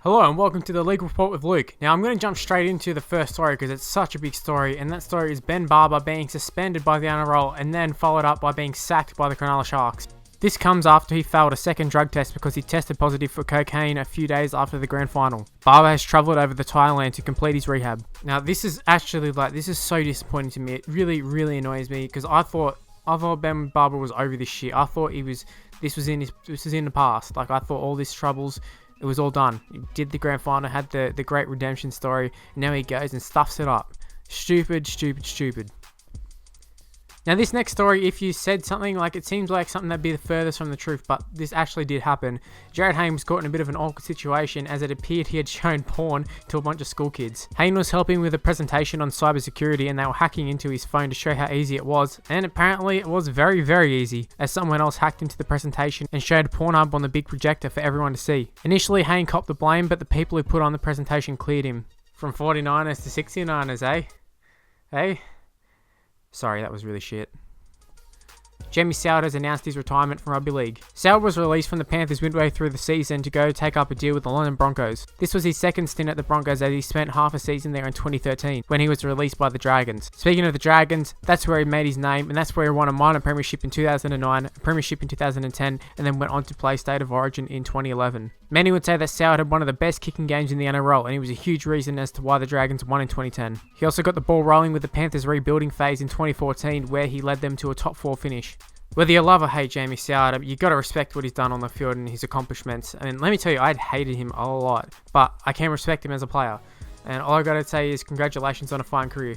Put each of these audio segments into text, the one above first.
Hello and welcome to the League Report with Luke. Now I'm going to jump straight into the first story because it's such a big story, and that story is Barba being suspended by the NRL and then followed up by being sacked by the Cronulla Sharks. This comes after he failed a second drug test because he tested positive for cocaine a few days after the grand final. Barba has travelled over to Thailand to complete his rehab. Now this is actually this is so disappointing to me. It really annoys me because I thought Barba was over this shit. I thought this was in the past. Like I thought all these troubles, it was all done. He did the grand final, had the great redemption story, and now he goes and stuffs it up. Stupid. Now this next story, if you said something like, it seems like something that'd be the furthest from the truth, but this actually did happen. Hayne was caught in a bit of an awkward situation as it appeared he had shown porn to a bunch of school kids. Hayne was helping with a presentation on cybersecurity and they were hacking into his phone to show how easy it was, and apparently it was very easy, as someone else hacked into the presentation and showed Pornhub on the big projector for everyone to see. Initially Hayne copped the blame, but the people who put on the presentation cleared him. From 49ers to 69ers, eh? Hey? Sorry, that was really shit. Soward has announced his retirement from rugby league. Soward was released from the Panthers midway through the season to go take up a deal with the London Broncos. This was his second stint at the Broncos as he spent half a season there in 2013 when he was released by the Dragons. Speaking of the Dragons, that's where he made his name, and that's where he won a minor premiership in 2009, a premiership in 2010, and then went on to play State of Origin in 2011. Many would say that Soward had one of the best kicking games in the NRL, and he was a huge reason as to why the Dragons won in 2010. He also got the ball rolling with the Panthers' rebuilding phase in 2014, where he led them to a top 4 finish. Whether you love or hate Soward, you got to respect what he's done on the field and his accomplishments. I mean, let me tell you, I'd hated him a lot, but I can respect him as a player. And all I got to say is congratulations on a fine career.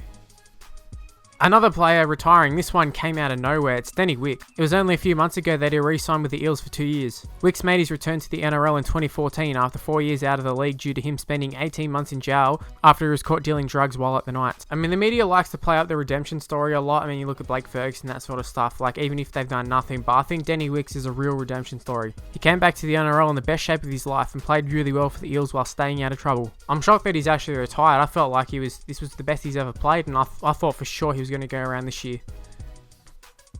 Another player retiring, this one came out of nowhere, it's Wicks. It was only a few months ago that he re-signed with the Eels for 2 years. Wicks made his return to the NRL in 2014 after 4 years out of the league due to him spending 18 months in jail after he was caught dealing drugs while at the Knights. I mean, the media likes to play up the redemption story a lot. I mean, you look at Blake Ferguson, that sort of stuff, like even if they've done nothing, but I think Wicks is a real redemption story. He came back to the NRL in the best shape of his life and played really well for the Eels while staying out of trouble. I'm shocked that he's actually retired. I felt like this was the best he's ever played, and I thought for sure he was going to go around this year.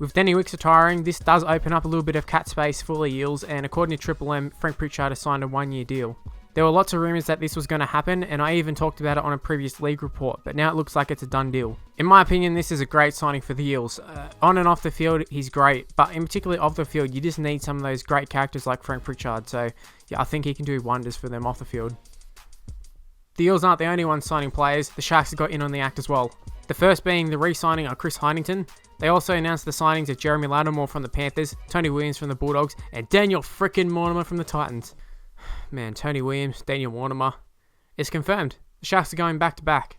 With Wicks retiring, this does open up a little bit of cap space for the Eels, and according to Triple M, Frank Pritchard has signed a 1-year deal. There were lots of rumours that this was going to happen, and I even talked about it on a previous league report, but now it looks like it's a done deal. In my opinion, this is a great signing for the Eels. On and off the field, he's great, but in particularly off the field, you just need some of those great characters like Frank Pritchard, so yeah, I think he can do wonders for them off the field. The Eels aren't the only ones signing players, the Sharks have got in on the act as well. The first being the re-signing of Chris Heinington. They also announced the signings of Jeremy Lattimore from the Panthers, Tony Williams from the Bulldogs, and Daniel frickin' Mortimer from the Titans. Man, Tony Williams, Daniel Mortimer. It's confirmed. The Sharks are going back to back.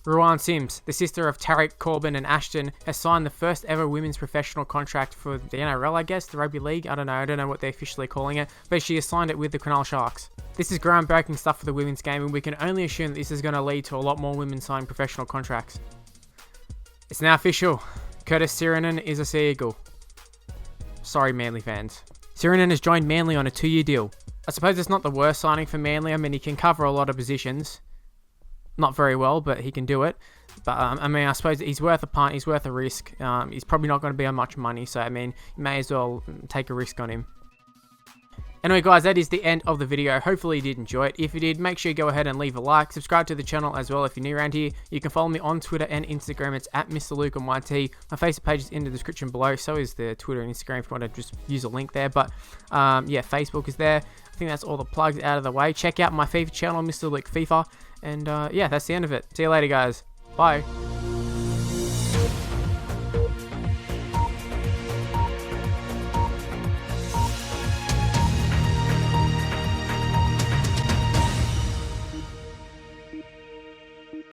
Ruan Sims, the sister of Tarek, Corbin and Ashton, has signed the first ever women's professional contract for the NRL, I guess, the rugby league. I don't know what they're officially calling it, but she has signed it with the Cronulla Sharks. This is groundbreaking stuff for the women's game, and we can only assume that this is going to lead to a lot more women signing professional contracts. It's now official. Curtis Sironen is a Sea Eagle. Sorry, Manly fans. Sironen has joined Manly on a 2-year deal. I suppose it's not the worst signing for Manly. I mean, he can cover a lot of positions. Not very well, but he can do it. But, I mean, I suppose he's worth a punt. He's worth a risk. He's probably not going to be on much money. So, I mean, you may as well take a risk on him. Anyway, guys, that is the end of the video. Hopefully you did enjoy it. If you did, make sure you go ahead and leave a like. Subscribe to the channel as well if you're new around here. You can follow me on Twitter and Instagram. It's at Mr. Luke on YT. My Facebook page is in the description below. So is the Twitter and Instagram if you want to just use a link there. But, yeah, Facebook is there. I think that's all the plugs out of the way. Check out my FIFA channel, Mr. Luke FIFA. And, yeah, that's the end of it. See you later, guys. Bye.